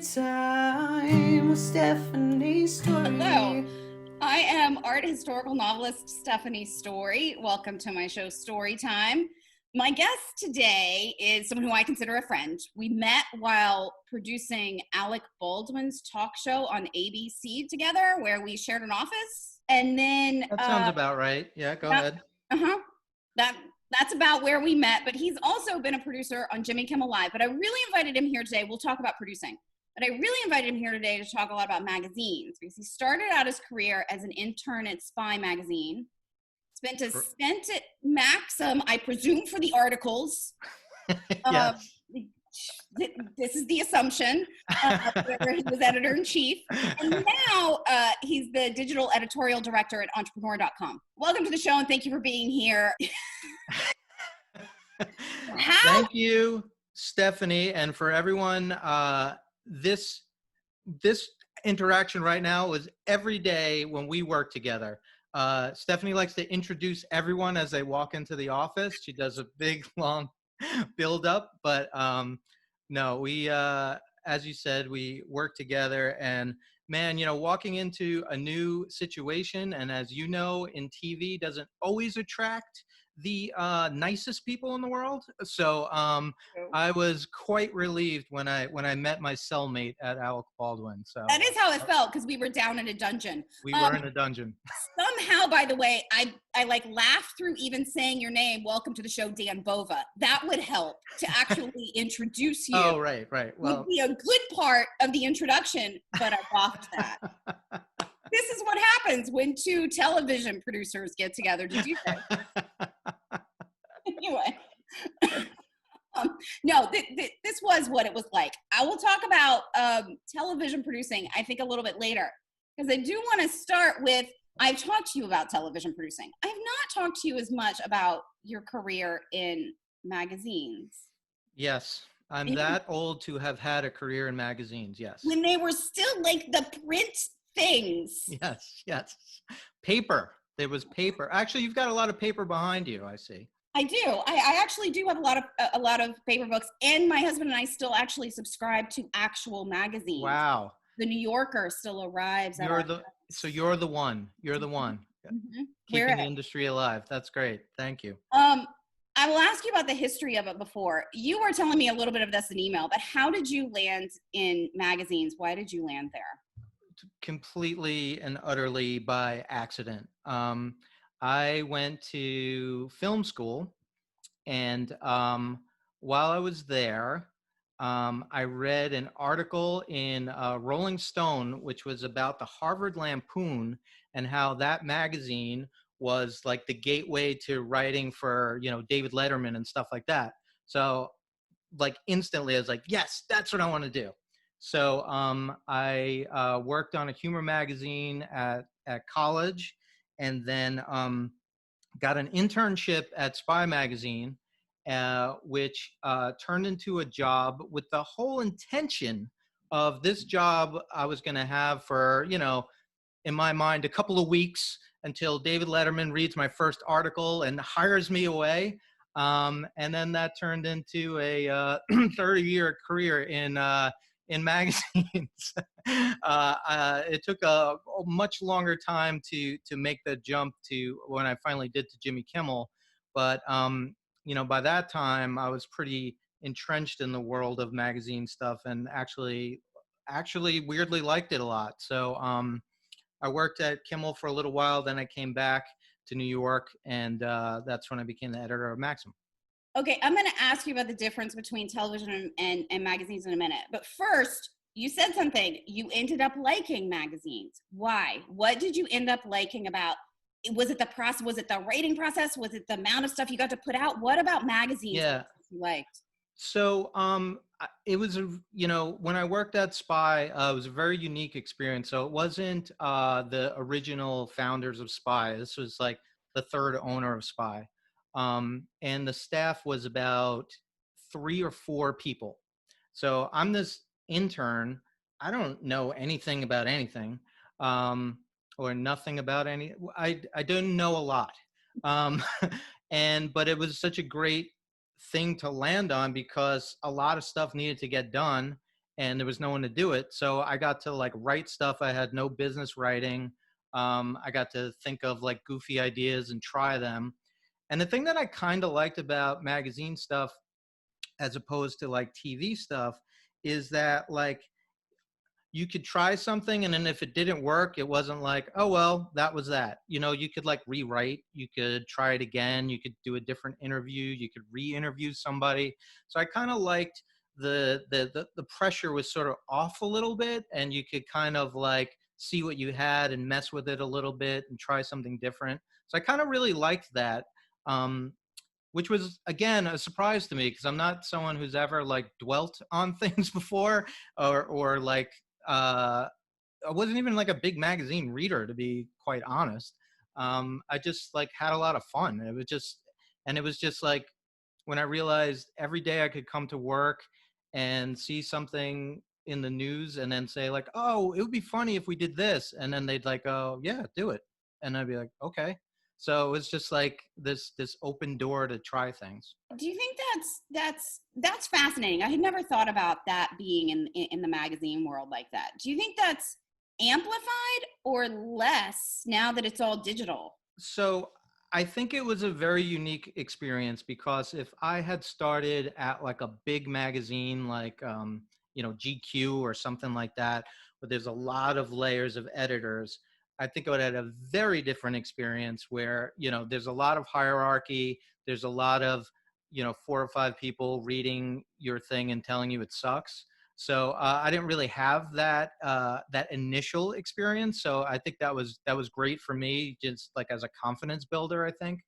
Story time with Stephanie Story. Hello, I am art historical novelist Stephanie Storey. Welcome to my show, Story Time. My guest today is someone who I consider a friend. We met while producing Alec Baldwin's talk show on ABC together, where we shared an office. And then That sounds about right. Yeah, go ahead. That's about where we met, but he's also been a producer on Jimmy Kimmel Live. But I really invited him here today. We'll talk about producing. But I really invited him here today to talk a lot about magazines, because he started out his career as an intern at Spy magazine, spent a stint at Maxim, I presume, for the articles. Yes. This is the assumption, where he was editor-in-chief. And now he's the Digital Editorial Director at Entrepreneur.com. Welcome to the show, and thank you for being here. Thank you, Stephanie, and for everyone. This interaction right now is every day when we work together. Stephanie likes to introduce everyone as they walk into the office. She does a big, long build up, but no, we, as you said, we work together, and man, walking into a new situation, and as you know, in TV doesn't always attract the nicest people in the world. So I was quite relieved when I met my cellmate at Alec Baldwin. So that is how it felt, because we were down in a dungeon. We were in a dungeon. Somehow, by the way, I like laughed through even saying your name. Welcome to the show, Dan Bova. That would help to actually introduce you. Oh, right. Well, would be a good part of the introduction, but I lost that. This is what happens when two television producers get together to do that. Anyway, no, this was what it was like. I will talk about television producing, I think, a little bit later, because I do want to start with, I've talked to you about television producing. I have not talked to you as much about your career in magazines. Yes. I'm that old to have had a career in magazines, yes. When they were still like the print things. Yes. Paper. There was paper. Actually, you've got a lot of paper behind you, I see. I do. I actually do have a lot of paper books, and my husband and I still actually subscribe to actual magazines. Wow. The New Yorker still arrives. So you're the one. You're the one. Mm-hmm. Keeping the industry alive. That's great. Thank you. I will ask you about the history of it before. You were telling me a little bit of this in email, but how did you land in magazines? Why did you land there? Completely and utterly by accident. I went to film school, and while I was there, I read an article in Rolling Stone, which was about the Harvard Lampoon and how that magazine was like the gateway to writing for, David Letterman and stuff like that. So like instantly I was like, yes, that's what I want to do. So I worked on a humor magazine at college, and then got an internship at Spy magazine, which turned into a job with the whole intention of this job I was going to have for, in my mind, a couple of weeks until David Letterman reads my first article and hires me away. And then that turned into a 30-year career in magazines. It took a much longer time to make the jump to when I finally did to Jimmy Kimmel. But, by that time I was pretty entrenched in the world of magazine stuff, and actually weirdly liked it a lot. So I worked at Kimmel for a little while, then I came back to New York, and that's when I became the editor of Maxim. Okay, I'm going to ask you about the difference between television and magazines in a minute. But first, you said something. You ended up liking magazines. Why? What did you end up liking about? Was it the process? Was it the writing process? Was it the amount of stuff you got to put out? What about magazines you liked? So it was, when I worked at Spy, it was a very unique experience. So it wasn't the original founders of Spy. This was like the third owner of Spy. And the staff was about 3 or 4 people. So I'm this intern. I don't know anything about anything, or nothing about any. I don't know a lot. But it was such a great thing to land on because a lot of stuff needed to get done. and there was no one to do it. So I got to like write stuff I had no business writing. I got to think of like goofy ideas and try them. And the thing that I kind of liked about magazine stuff as opposed to like TV stuff is that like you could try something, and then if it didn't work, it wasn't like, oh well, that was that. You know, you could like rewrite, you could try it again, you could do a different interview, you could re-interview somebody. So I kind of liked the pressure was sort of off a little bit, and you could kind of like see what you had and mess with it a little bit and try something different. So I kind of really liked that. Um, which was again a surprise to me because I'm not someone who's ever like dwelt on things before, or like uh, I wasn't even like a big magazine reader, to be quite honest. I just like had a lot of fun. And it was just like when I realized every day I could come to work and see something in the news and then say like, oh, it would be funny if we did this, and then they'd like, oh yeah, do it, and I'd be like, okay. So it was just like this open door to try things. Do you think that's fascinating? I had never thought about that being in the magazine world like that. Do you think that's amplified or less now that it's all digital? So I think it was a very unique experience because if I had started at like a big magazine like GQ or something like that, where there's a lot of layers of editors, I think I would have had a very different experience where, there's a lot of hierarchy, there's a lot of, 4 or 5 people reading your thing and telling you it sucks. So I didn't really have that initial experience. So I think that was great for me, just like as a confidence builder. I think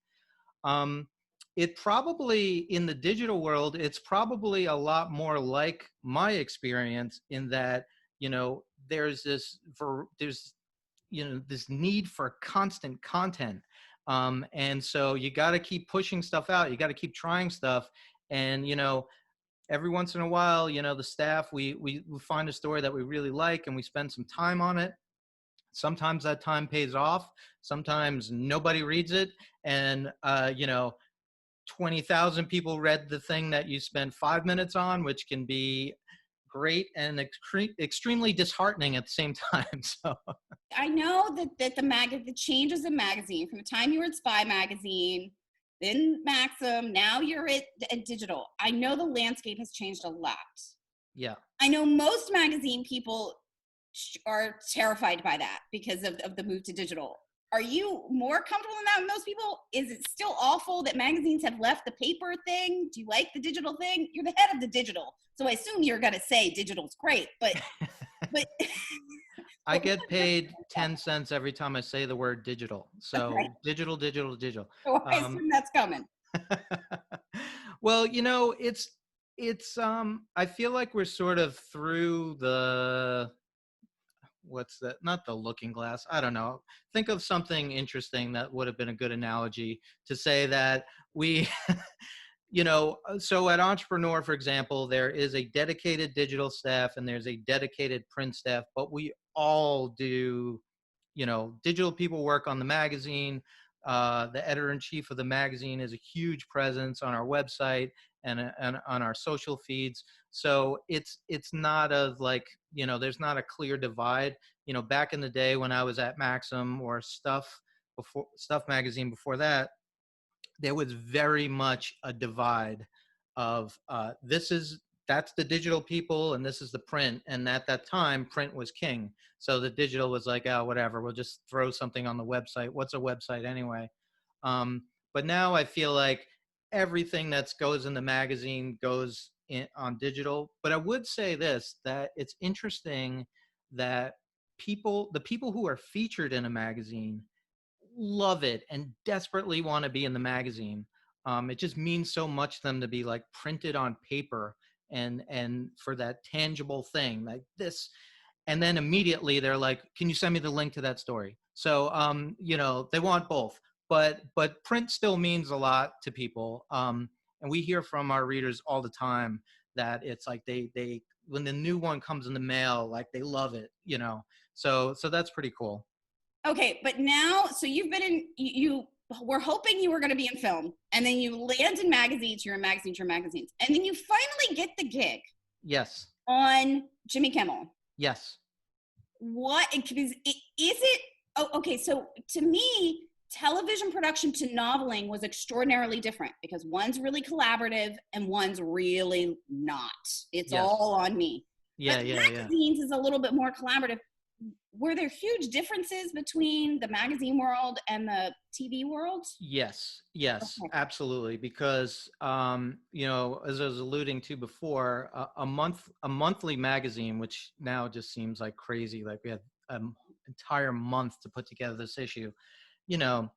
it probably in the digital world, it's probably a lot more like my experience in that there's this need for constant content, and so you got to keep pushing stuff out. You got to keep trying stuff, and every once in a while, the staff, we find a story that we really like and we spend some time on it. Sometimes that time pays off. Sometimes nobody reads it. And, 20,000 people read the thing that you spent 5 minutes on, which can be great and extremely disheartening at the same time. So I know that the changes in magazine from the time you were at Spy Magazine, then Maxim, now you're at Digital. I know the landscape has changed a lot. yeah. I know most magazine people are terrified by that because of the move to digital. Are you more comfortable in that with most people? Is it still awful that magazines have left the paper thing? Do you like the digital thing? You're the head of the digital, so I assume you're going to say digital's great, but I get paid 10 cents every time I say the word digital. So right. digital, digital, digital. So I assume that's coming. Well, I feel like we're sort of through what's that? Not the looking glass. I don't know. Think of something interesting that would have been a good analogy to say that we, so at Entrepreneur, for example, there is a dedicated digital staff and there's a dedicated print staff, but we all do, digital people work on the magazine. The editor-in-chief of the magazine is a huge presence on our website and on our social feeds. So it's not there's not a clear divide. Back in the day when I was at Maxim or Stuff magazine before that, there was very much a divide of that's the digital people and this is the print. And at that time, print was king. So the digital was like, oh, whatever, we'll just throw something on the website. What's a website anyway? But now I feel like everything that goes in the magazine goes on digital. But I would say this, that it's interesting that the people who are featured in a magazine love it and desperately want to be in the magazine. It just means so much to them to be like printed on paper and for that tangible thing like this. And then immediately they're like, can you send me the link to that story? So, they want both, but print still means a lot to people. And we hear from our readers all the time that it's like they when the new one comes in the mail, like they love it, so that's pretty cool. Okay, but now, so you've been you were hoping you were going to be in film, and then you land in magazines, you're in magazines, and then you finally get the gig Yes. on Jimmy Kimmel. Yes. What is it? Oh, okay. So to me, television production to noveling was extraordinarily different because one's really collaborative and one's really not. It's Yes. all on me. Yeah, But yeah, yeah. magazines is a little bit more collaborative. Were there huge differences between the magazine world and the TV world? Yes, yes, Okay. absolutely. Because you know, as I was alluding to before, a monthly magazine, which now just seems like crazy. Like we had an entire month to put together this issue. You know,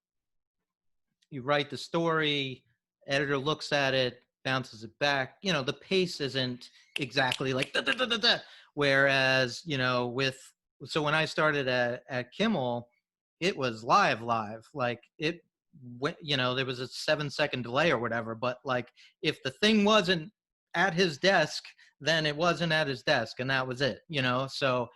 you write the story, editor looks at it, bounces it back. You know, the pace isn't exactly like da, da, da, da, da. Whereas, you know, so when I started at Kimmel, it was live. Like it went, you know, there was a 7 second delay or whatever. But like if the thing wasn't at his desk, then it wasn't at his desk, and that was it, you know. So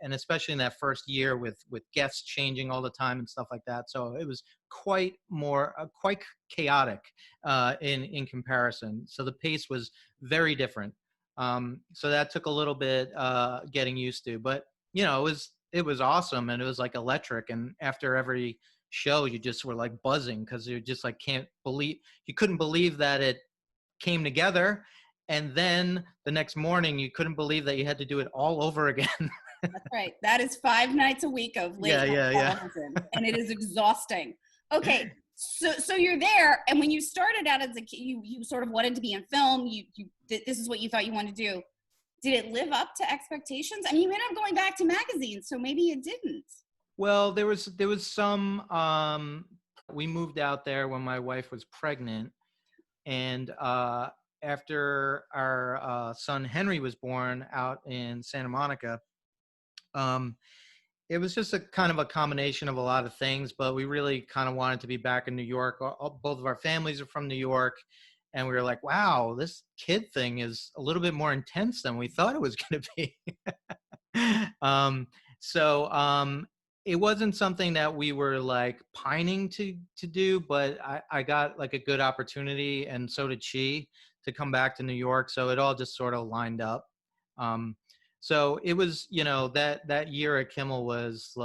and especially in that first year with guests changing all the time and stuff like that. So it was quite chaotic in comparison. So the pace was very different. So that took a little bit getting used to, but you know, it was awesome, and it was like electric. And after every show, you just were like buzzing because you just like you couldn't believe that it came together. And then the next morning, you couldn't believe that you had to do it all over again. That's right. That is 5 nights a week of late Yeah, night yeah, yeah. television, and it is exhausting. Okay, so you're there, and when you started out as a kid, you sort of wanted to be in film. This is what you thought you wanted to do. Did it live up to expectations? I mean, you ended up going back to magazines, so maybe it didn't. Well, there was some. We moved out there when my wife was pregnant, and after our son Henry was born out in Santa Monica, um, it was just a kind of a combination of a lot of things. But we really kind of wanted to be back in New York. Both of our families are from New York, and we were like, "Wow, this kid thing is a little bit more intense than we thought it was going to be." um, so it wasn't something that we were like pining to do, but I got like a good opportunity, and so did she, to come back to New York. So it all just sort of lined up. Um, so it was, you know, that year at Kimmel was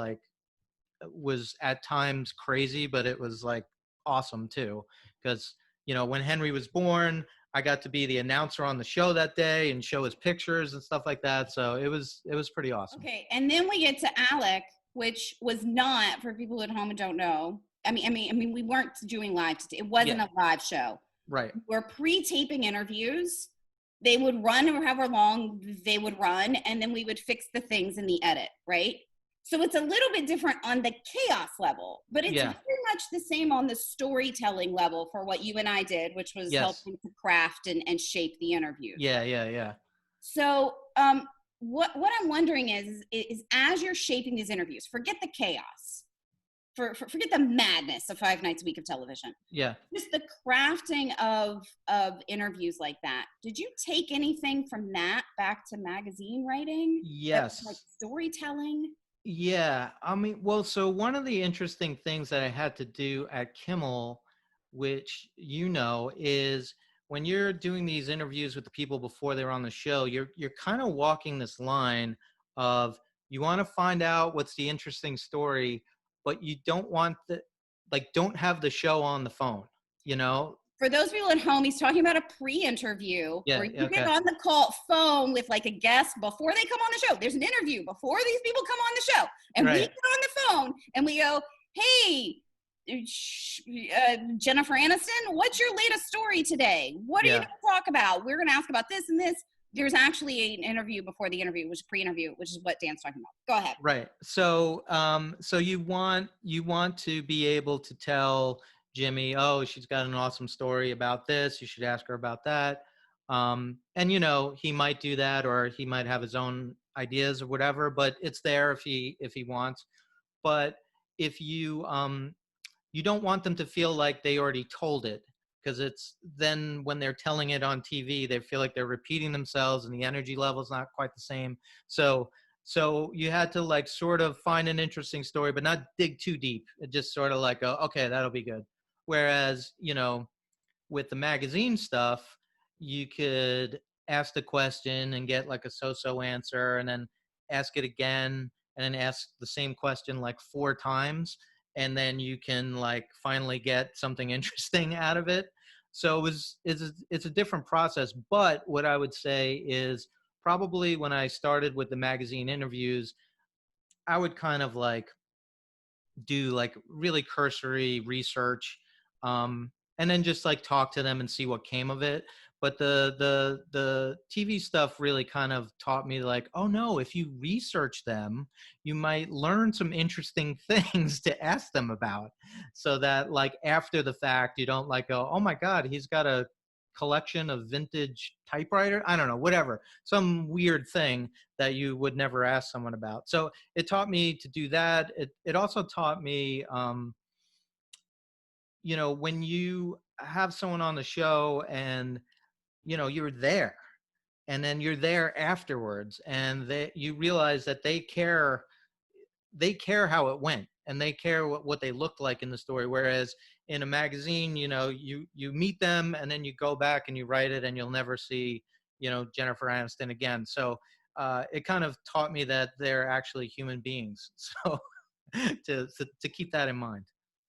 at times crazy, but it was like awesome too, because you know when Henry was born, I got to be the announcer on the show that day and show his pictures and stuff like that. So it was pretty awesome. Okay, and then we get to Alec, which was not, for people at home who don't know. I mean, we weren't doing live. It wasn't Yeah, a live show. right. We're pre-taping interviews. They would run or however long they would run, and then we would fix the things in the edit, right? So it's a little bit different on the chaos level, but it's Yeah. very much the same on the storytelling level for what you and I did, which was Yes. helping to craft and shape the interviews. Yeah, yeah, yeah. So what I'm wondering is as you're shaping these interviews, forget the chaos, forget the madness of 5 nights a week of television, Yeah. just the crafting of interviews like that. Did you take anything from that back to magazine writing, that was like Yes. storytelling? Yeah. I mean, well, so one of the interesting things that I had to do at Kimmel, which you know, is when you're doing these interviews with the people before they're on the show, you're kind of walking this line of you want to find out what's the interesting story, but you don't want don't have the show on the phone, you know? For those people at home, he's talking about a pre-interview Yeah, where yeah, you get okay. on the call phone with like a guest before they come on the show. There's an interview before these people come on the show, and we Right. get on the phone and we go, "Hey, Jennifer Aniston, what's your latest story today? What are you Yeah. going to talk about? We're going to ask about this and this." There's actually an interview before the interview, which is pre-interview, which is what Dan's talking about. Go ahead. Right. So you want to be able to tell Jimmy, oh, she's got an awesome story about this. You should ask her about that. And you know, he might do that, or he might have his own ideas or whatever. But it's there if he wants. But if you don't want them to feel like they already told it, because it's then when they're telling it on TV, they feel like they're repeating themselves and the energy level is not quite the same. So you had to like sort of find an interesting story, but not dig too deep. It just sort of like go, okay, that'll be good. Whereas, you know, with the magazine stuff, you could ask the question and get like a so-so answer, and then ask it again, and then ask the same question like 4 times, and then you can like finally get something interesting out of it. So it's a different process. But what I would say is, probably when I started with the magazine interviews, I would kind of like do like really cursory research, and then just like talk to them and see what came of it. But the TV stuff really kind of taught me like, oh no, if you research them, you might learn some interesting things to ask them about, so that like after the fact you don't like go, oh my god, he's got a collection of vintage typewriter, I don't know, whatever, some weird thing that you would never ask someone about. So it taught me to do that. It also taught me, when you have someone on the show and, you're there, and then you're there afterwards, and you realize that they care how it went, and they care what they looked like in the story. Whereas in a magazine, you meet them and then you go back and you write it, and you'll never see, Jennifer Aniston again. So it kind of taught me that they're actually human beings. So to keep that in mind.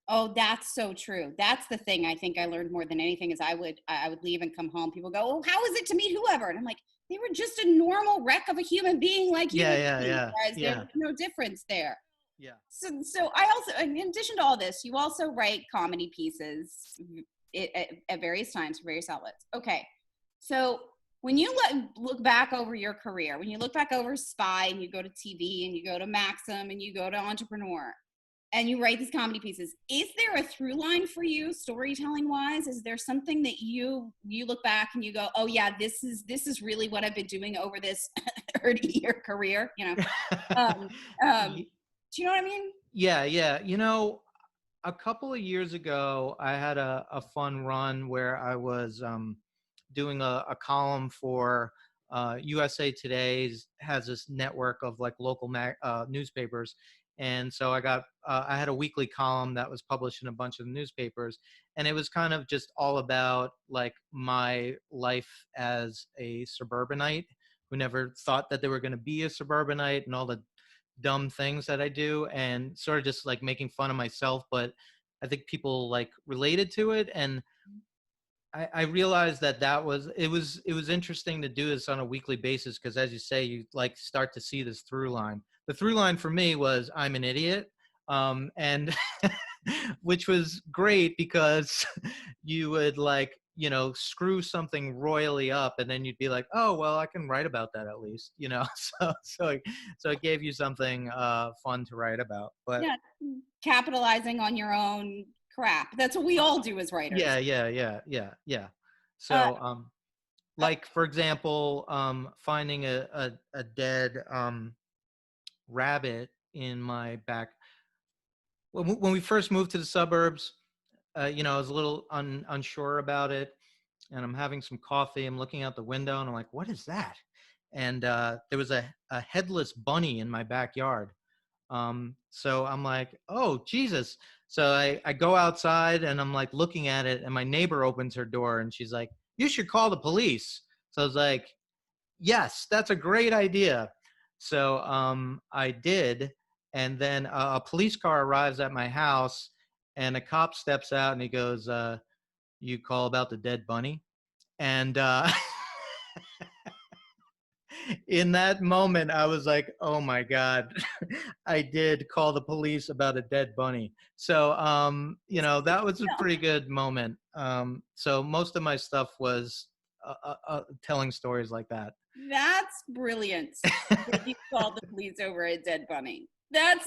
Oh, that's so true. That's the thing I think I learned more than anything is I would leave and come home. People go, "Oh, how is it to meet whoever?" And I'm like, "They were just a normal wreck of a human being like you Yeah, and yeah, me, yeah, guys. There yeah, was no difference there." yeah. So I also, in addition to all this, you also write comedy pieces at various times for various outlets. Okay, so when you look back over your career, when you look back over Spy and you go to TV and you go to Maxim and you go to Entrepreneur and you write these comedy pieces, is there a through line for you storytelling wise? Is there something that you look back and you go, oh yeah, this is really what I've been doing over this 30-year career, um, Y- do you know what I mean? yeah, yeah. A couple of years ago, I had a fun run where I was doing a column for USA Today's has this network of like local newspapers. And so I had a weekly column that was published in a bunch of newspapers, and it was kind of just all about like my life as a suburbanite who never thought that they were going to be a suburbanite, and all the dumb things that I do, and sort of just like making fun of myself. But I think people like related to it. And I realized it was interesting to do this on a weekly basis, because as you say, you like start to see this through line. The through line for me was I'm an idiot, and which was great because you would like screw something royally up, and then you'd be like, oh well, I can write about that at least. So it gave you something fun to write about. But Yeah, capitalizing on your own crap. That's what we all do as yeah, writers. yeah, yeah, yeah, yeah. Uh, So uh, like for example, finding a dead rabbit in my back. When we first moved to the suburbs, I was a little unsure about it, and I'm having some coffee. I'm looking out the window, and I'm like, "What is that?" And there was a headless bunny in my backyard. So I'm like, "Oh Jesus!" So I go outside, and I'm like looking at it, and my neighbor opens her door, and she's like, "You should call the police." So I was like, yes, that's a great idea. So I did. And then a police car arrives at my house, and a cop steps out, and he goes, you call about the dead bunny? And in that moment, I was like, oh my God, I did call the police about a dead bunny. So, that was a pretty good moment. So most of my stuff was telling stories like that. that's brilliant that you called the police over a dead bunny. That's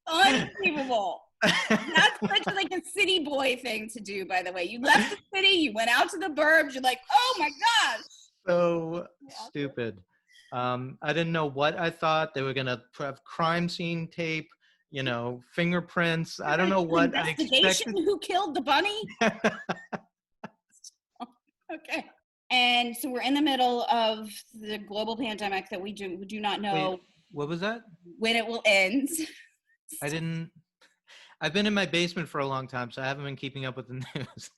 unbelievable. That's such like a city boy thing to do, by the way. You left the city, you went out to the burbs, you're like, oh my gosh. So Yeah. stupid. I didn't know what I thought. They were gonna have crime scene tape, fingerprints. I don't An know what I investigation expected. who killed the bunny? Okay. And so we're in the middle of the global pandemic that we do not Wait, know what was that? when it will end. I didn't. I've been in my basement for a long time, so I haven't been keeping up with the news.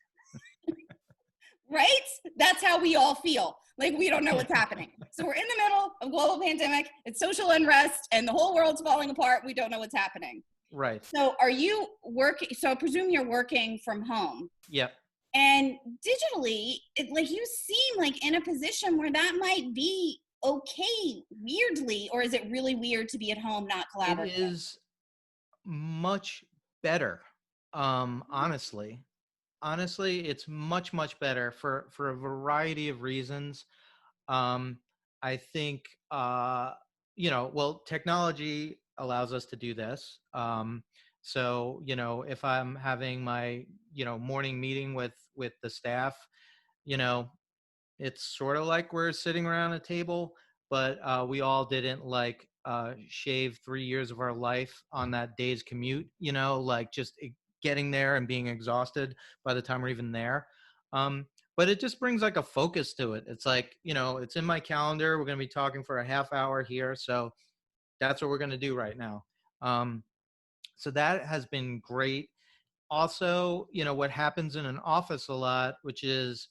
right? That's how we all feel. Like we don't know what's happening. So we're in the middle of global pandemic. It's social unrest and the whole world's falling apart. We don't know what's happening. Right. So are you working? So I presume you're working from home. Yep. And digitally, like you seem like in a position where that might be okay, weirdly, or is it really weird to be at home, not It collaborating? is much better. Honestly, it's much better for a variety of reasons. Um, I think, well, technology allows us to do this. So, if I'm having my, morning meeting with the staff, you know, it's sort of like we're sitting around a table, but we all didn't like shave 3 years of our life on that day's commute, like just getting there and being exhausted by the time we're even there. But it just brings like a focus to it. It's like, it's in my calendar. We're going to be talking for a half hour here. So that's what we're going to do right now. So that has been great. Also, what happens in an office a lot, which is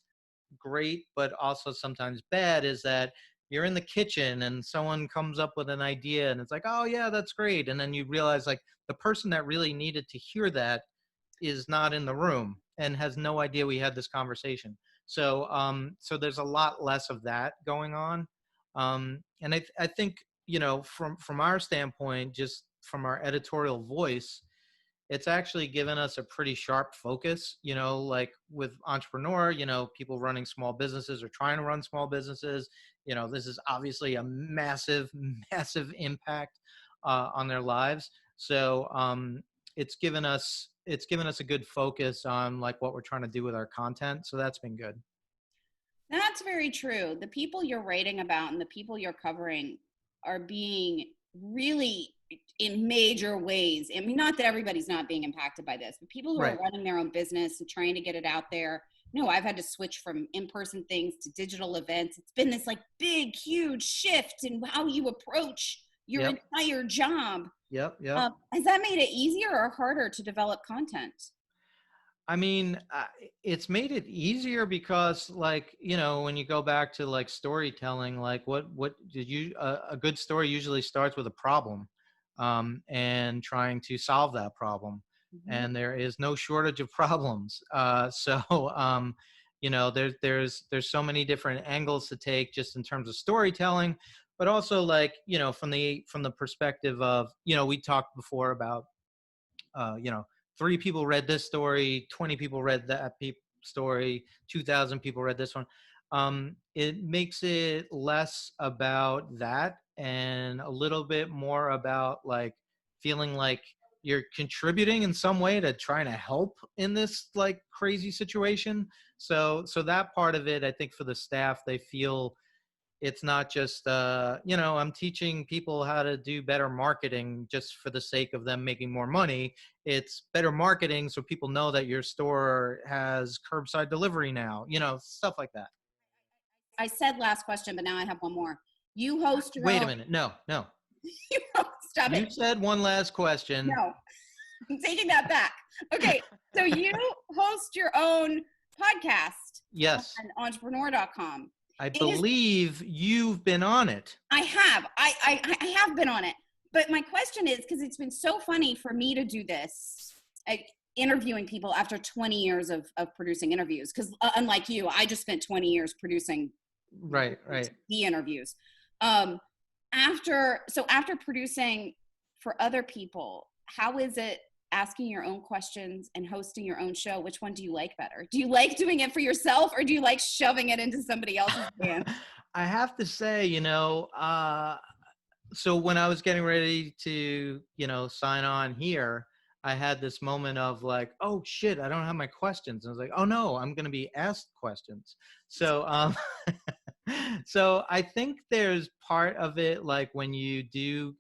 great but also sometimes bad, is that you're in the kitchen and someone comes up with an idea and it's like, oh yeah, that's great, and then you realize like the person that really needed to hear that is not in the room and has no idea we had this conversation. So there's a lot less of that going on. And I think, from our standpoint, just from our editorial voice, it's actually given us a pretty sharp focus, like with entrepreneur, people running small businesses or trying to run small businesses. This is obviously a massive, massive impact on their lives. So it's given us a good focus on like what we're trying to do with our content. So that's been good. That's very true. The people you're writing about and the people you're covering are being really in major ways. I mean, not that everybody's not being impacted by this, but people who are Right. running their own business and trying to get it out there. No, I've had to switch from in-person things to digital events. It's been this like big, huge shift in how you approach your Yep. entire job. Yep. Has that made it easier or harder to develop content? I mean, it's made it easier because, like, when you go back to like storytelling, like, what did you? A good story usually starts with a problem, and trying to solve that problem. Mhm. And there is no shortage of problems. There's so many different angles to take just in terms of storytelling, but also like, from the perspective of, we talked before about, uh, you know, 3 people read this story, 20 people read that story, 2,000 people read this one. It makes it less about that and a little bit more about like feeling like you're contributing in some way to trying to help in this like crazy situation. So that part of it, I think for the staff, they feel it's not just I'm teaching people how to do better marketing just for the sake of them making more money. It's better marketing so people know that your store has curbside delivery now, stuff like that. I said last question, but now I have one more. You host your Wait a own. minute. No. Stop You it. said one last question. No, I'm taking that back. Okay, so you host your own podcast Yes, on entrepreneur.com. I It is. believe you've been on it. I have. I have been on it. But my question is, because it's been so funny for me to do this, interviewing people after 20 years of producing interviews. Because unlike you, I just spent 20 years producing Right. the interviews. Um, after producing for other people, how is it asking your own questions and hosting your own show? Which one do you like better? Do you like doing it for yourself, or do you like shoving it into somebody else's hands? I have to say, so when I was getting ready to, sign on here, I had this moment of like, oh shit, I don't have my questions. And I was like, oh no, I'm going to be asked questions. So, so I think there's part of it, like when you do,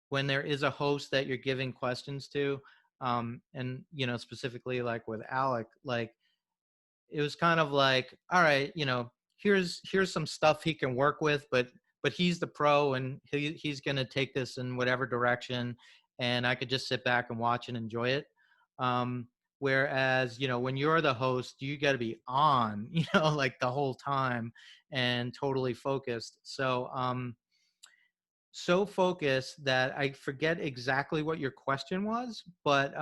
when there is a host that you're giving questions to, and, specifically like with Alec, like it was kind of like, all right, here's some stuff he can work with, but he's the pro and he's going to take this in whatever direction, and I could just sit back and watch and enjoy it. Whereas, when you're the host, you got to be on, like the whole time and totally focused. So focused that I forget exactly what your question was, but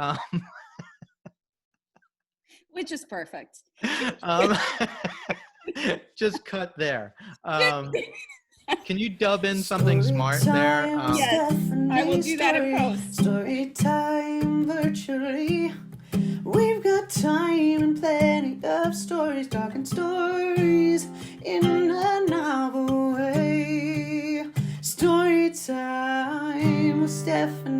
which is perfect. Just cut there. Can you dub in something smart there? Yes, I will do that in post. Story time virtually. We've got time and plenty of stories, talking stories in a novel way. Story time with Stephanie.